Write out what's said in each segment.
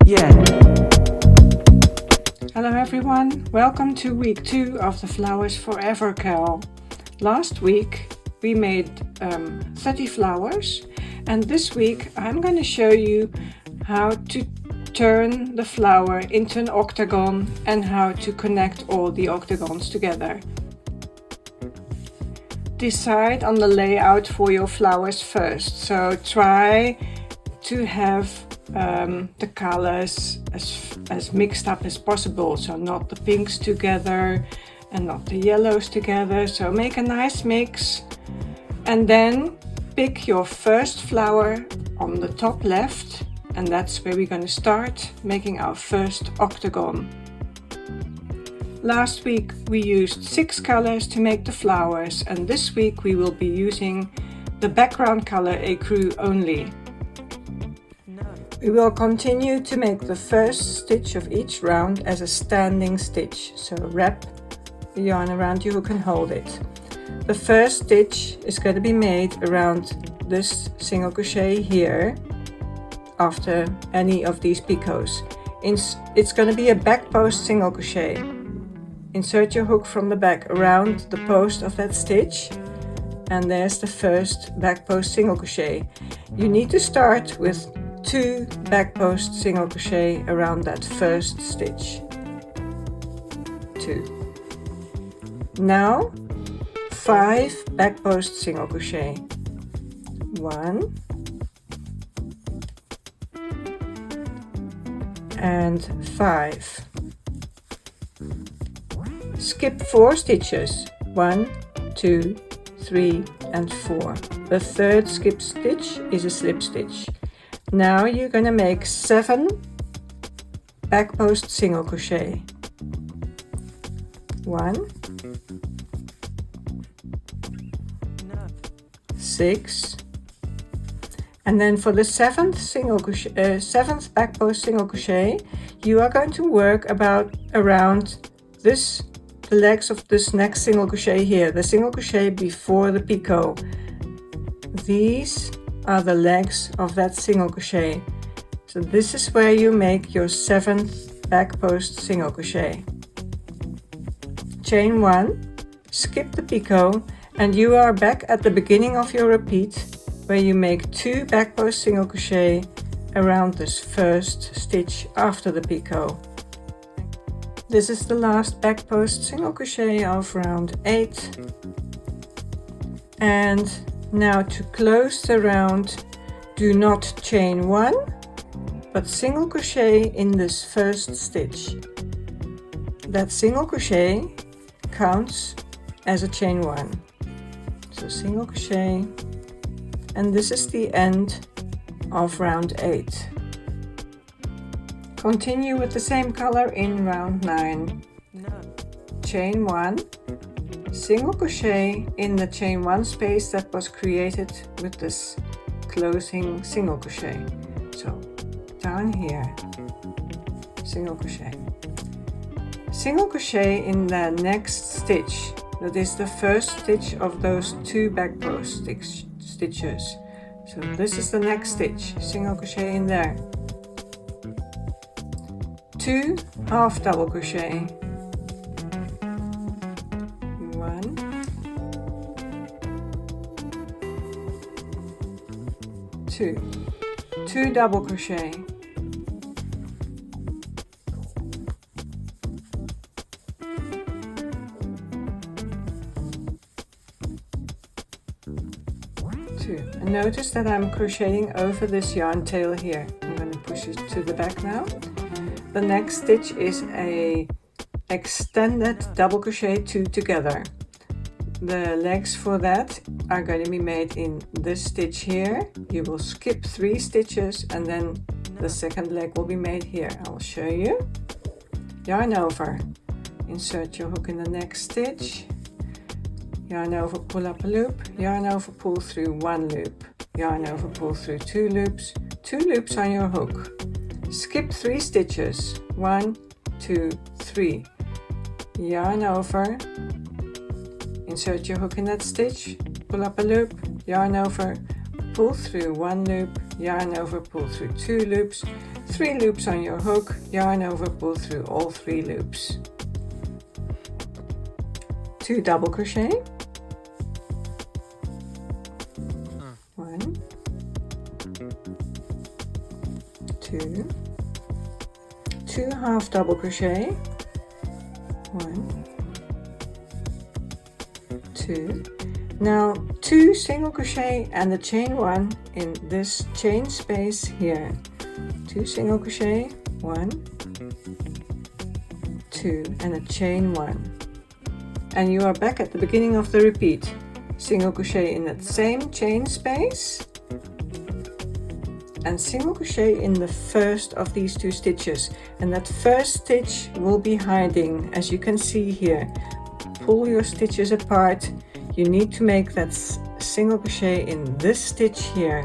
Yeah. Hello everyone, welcome to week 2 of the Flowers Forever Cal. Last week we made 30 flowers, and this week I'm going to show you how to turn the flower into an octagon and how to connect all the octagons together. Decide on the layout for your flowers first, so try to have the colors as mixed up as possible, so not the pinks together and not the yellows together. So make a nice mix and then pick your first flower on the top left, and that's where we're going to start making our first octagon. Last week we used 6 colors to make the flowers, and this week we will be using the background color ecru only. We will continue to make the first stitch of each round as a standing stitch, so wrap the yarn around you and hold it. The first stitch is going to be made around this single crochet here after any of these picots. It's going to be a back post single crochet. Insert your hook from the back around the post of that stitch, and there's the first back post single crochet. You need to start with 2 back post single crochet around that first stitch. 2. Now 5 back post single crochet. 1 and 5. Skip 4 stitches. 1, 2, 3 and 4. The third skip stitch is a slip stitch. Now you're going to make 7 back post single crochet. 1, 6, and then for the 7th back post single crochet, you are going to work around the legs of this next single crochet here, the single crochet before the picot. These are the legs of that single crochet. So this is where you make your 7th back post single crochet. Chain 1, skip the picot, and you are back at the beginning of your repeat where you make 2 back post single crochet around this first stitch after the picot. This is the last back post single crochet of round 8. And now to close the round, do not chain 1, but single crochet in this first stitch. That single crochet counts as a chain 1. So single crochet, and this is the end of round 8. Continue with the same color in round 9. Chain 1. Single crochet in the chain 1 space that was created with this closing single crochet. So down here, single crochet. Single crochet in the next stitch. That is the first stitch of those 2 back post stitches. So this is the next stitch. Single crochet in there. 2 half double crochet. 2 double crochet, 2, and notice that I'm crocheting over this yarn tail here. I'm going to push it to the back now. The next stitch is a extended double crochet 2 together. The legs for that are going to be made in this stitch here. You will skip 3 stitches and then the second leg will be made here. I will show you. Yarn over, insert your hook in the next stitch, yarn over, pull up a loop, yarn over, pull through 1 loop, yarn over, pull through 2 loops, 2 loops on your hook. Skip 3 stitches, 1, 2, 3, yarn over, insert your hook in that stitch, pull up a loop, yarn over, pull through 1 loop, yarn over, pull through 2 loops, 3 loops on your hook, yarn over, pull through all 3 loops. 2 double crochet, 1, 2, 2 half double crochet, 1, 2. Now 2 single crochet and a chain 1 in this chain space here. 2 single crochet, 1, 2 and a chain 1. And you are back at the beginning of the repeat. Single crochet in that same chain space and single crochet in the first of these 2 stitches, and that first stitch will be hiding, as you can see here. Pull your stitches apart. You need to make that single crochet in this stitch here.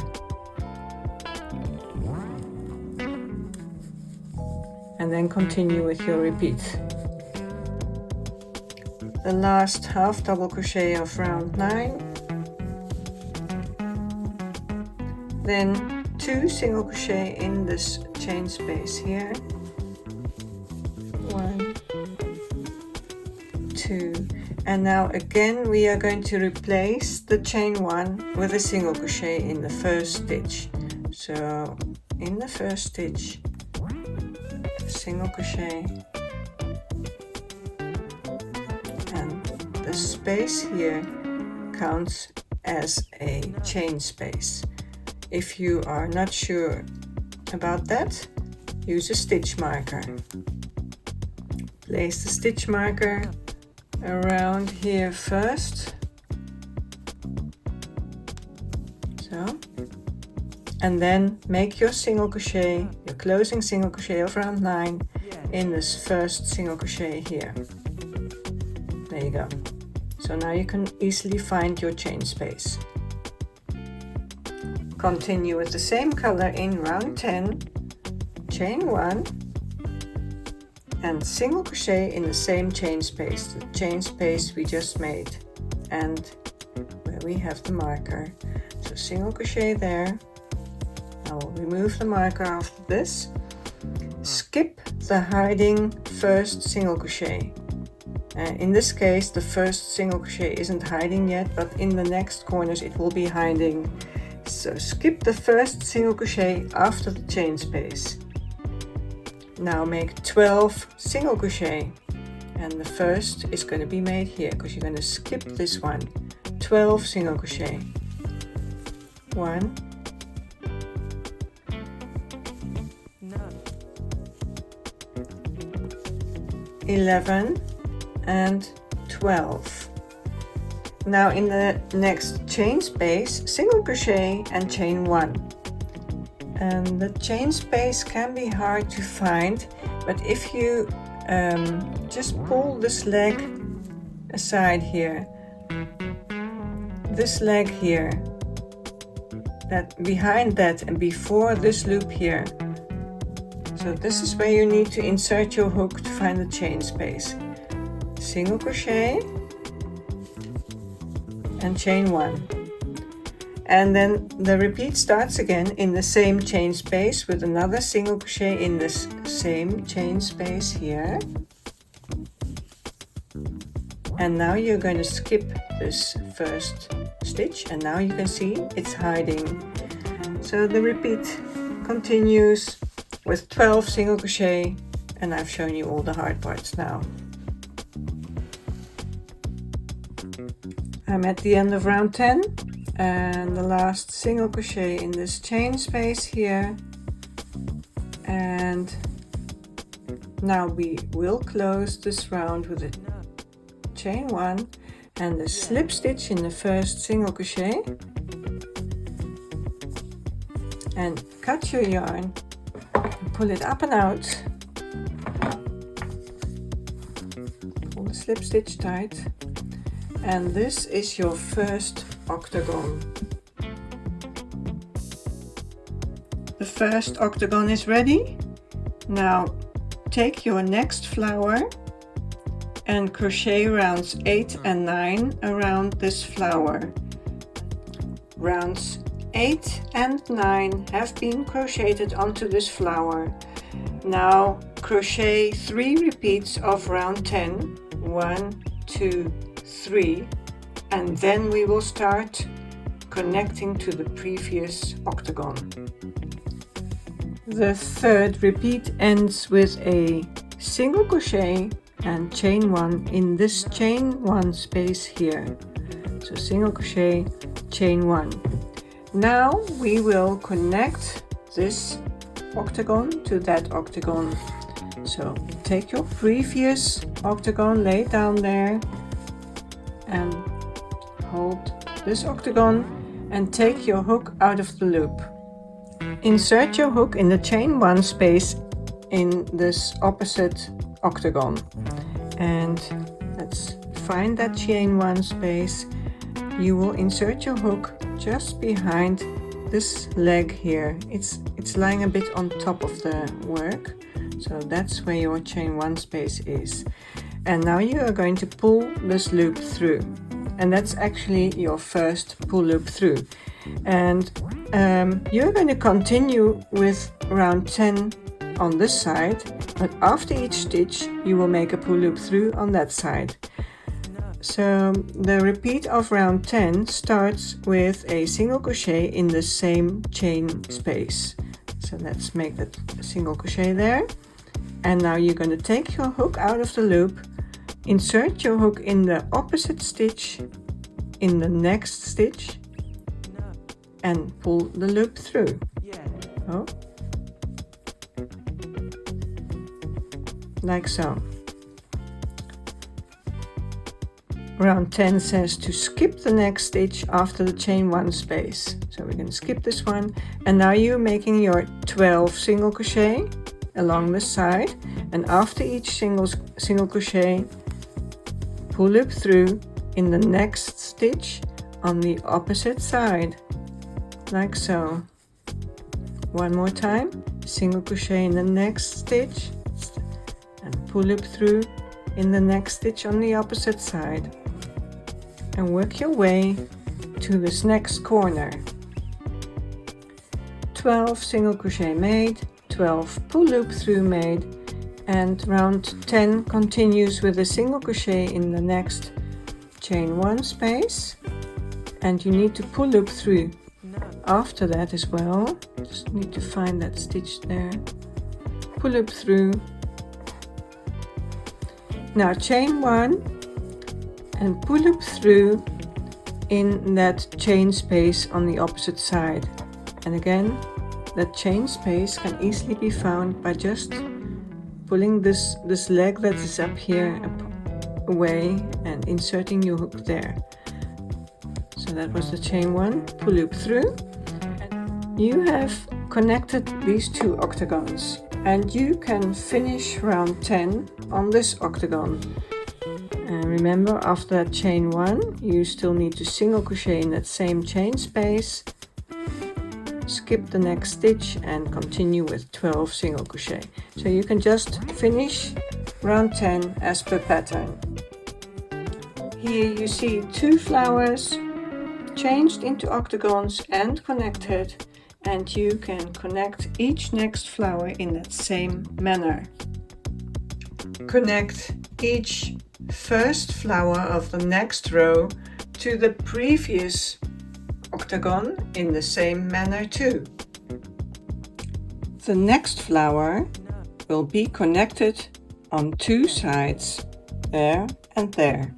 And then continue with your repeat. The last half double crochet of round 9. Then 2 single crochet in this chain space here. 1, 2. And now again we are going to replace the chain 1 with a single crochet in the first stitch. So in the first stitch, single crochet, and the space here counts as a chain space. If you are not sure about that, use a stitch marker. Place the stitch marker around here first, so, and then make your single crochet, your closing single crochet of round 9 in this first single crochet here. There you go. So now you can easily find your chain space. Continue with the same color in round 10, chain 1 and single crochet in the same chain space, the chain space we just made and where we have the marker. So single crochet there. I will remove the marker after this. Skip the hiding first single crochet. In this case the first single crochet isn't hiding yet, but in the next corners it will be hiding. So skip the first single crochet after the chain space. Now make 12 single crochet, and the first is going to be made here because you're going to skip this one. 12 single crochet, 1, 11 and 12. Now in the next chain space, single crochet and chain 1. And the chain space can be hard to find, but if you just pull this leg aside here, this leg here, that behind that and before this loop here. So this is where you need to insert your hook to find the chain space. Single crochet and chain 1. And then the repeat starts again in the same chain space with another single crochet in this same chain space here. And now you're going to skip this first stitch, and now you can see it's hiding. So the repeat continues with 12 single crochet, and I've shown you all the hard parts now. I'm at the end of round 10. And the last single crochet in this chain space here, and now we will close this round with a chain 1 and a slip stitch in the first single crochet, and cut your yarn and pull it up and out. Pull the slip stitch tight, and this is your first octagon. The first octagon is ready. Now take your next flower and crochet rounds 8 and 9 around this flower. Rounds 8 and 9 have been crocheted onto this flower. Now crochet 3 repeats of round 10, 1, 2, 3, and then we will start connecting to the previous octagon. The third repeat ends with a single crochet and chain 1 in this chain 1 space here. So single crochet, chain 1. Now we will connect this octagon to that octagon. So take your previous octagon, lay it down there and hold this octagon and take your hook out of the loop. Insert your hook in the chain 1 space in this opposite octagon, and let's find that chain 1 space. You will insert your hook just behind this leg here. It's lying a bit on top of the work, so that's where your chain 1 space is. And now you are going to pull this loop through, and that's actually your first pull loop through. And you're going to continue with round 10 on this side, but after each stitch you will make a pull loop through on that side. So the repeat of round 10 starts with a single crochet in the same chain space. So let's make that single crochet there. And now you're going to take your hook out of the loop, insert your hook in the opposite stitch in the next stitch, and pull the loop through. Oh. Like so. Round 10 says to skip the next stitch after the chain 1 space. So we're going to skip this one, and now you're making your 12 single crochet along the side, and after each single crochet, pull loop through in the next stitch on the opposite side, like so. One more time, single crochet in the next stitch and pull loop through in the next stitch on the opposite side, and work your way to this next corner. 12 single crochet made, 12 pull loop through made, and round 10 continues with a single crochet in the next chain 1 space, and you need to pull loop through after that as well. Just need to find that stitch there, pull loop through. Now chain 1 and pull loop through in that chain space on the opposite side. And again, that chain space can easily be found by just pulling this leg that is up here away and inserting your hook there. So that was the chain 1, pull loop through. You have connected these 2 octagons, and you can finish round 10 on this octagon. And remember, after that chain 1 you still need to single crochet in that same chain space, skip the next stitch and continue with 12 single crochet. So you can just finish round 10 as per pattern. Here you see 2 flowers changed into octagons and connected, and you can connect each next flower in that same manner. Connect each first flower of the next row to the previous octagon in the same manner too. The next flower will be connected on 2 sides, there and there.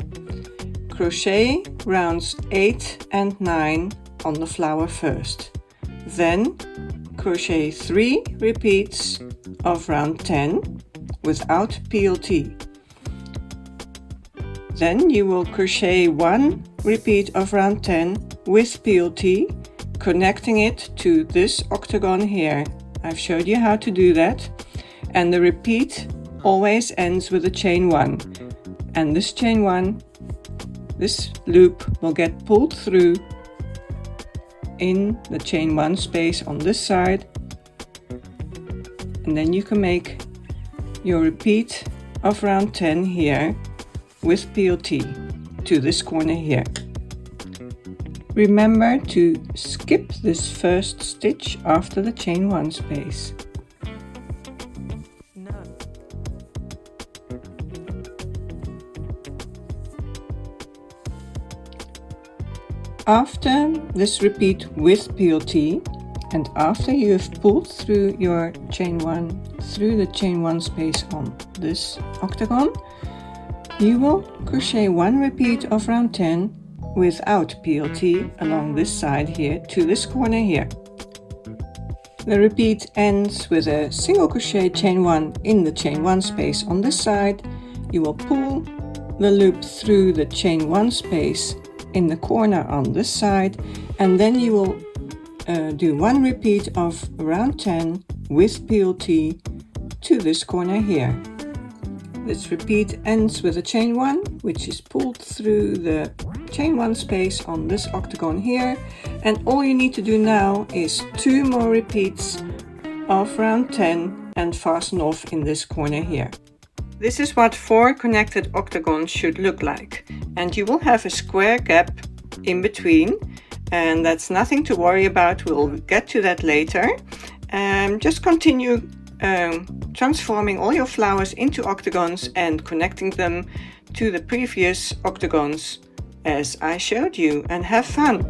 Crochet rounds 8 and 9 on the flower first. Then crochet 3 repeats of round 10 without PLT. Then you will crochet 1 repeat of round 10 with PLT, connecting it to this octagon here. I've showed you how to do that, and the repeat always ends with a chain 1, and this chain 1, this loop will get pulled through in the chain 1 space on this side, and then you can make your repeat of round 10 here with PLT to this corner here. Remember to skip this first stitch after the chain 1 space. After this repeat with PLT, and after you have pulled through your chain 1 through the chain 1 space on this octagon, you will crochet 1 repeat of round 10 without PLT along this side here to this corner here. The repeat ends with a single crochet chain 1 in the chain 1 space on this side. You will pull the loop through the chain 1 space in the corner on this side, and then you will do 1 repeat of round 10 with PLT to this corner here. This repeat ends with a chain 1, which is pulled through the chain 1 space on this octagon here, and all you need to do now is 2 more repeats of round 10 and fasten off in this corner here. This is what 4 connected octagons should look like, and you will have a square gap in between, and that's nothing to worry about. We'll get to that later. Just continue transforming all your flowers into octagons and connecting them to the previous octagons as I showed you, and have fun!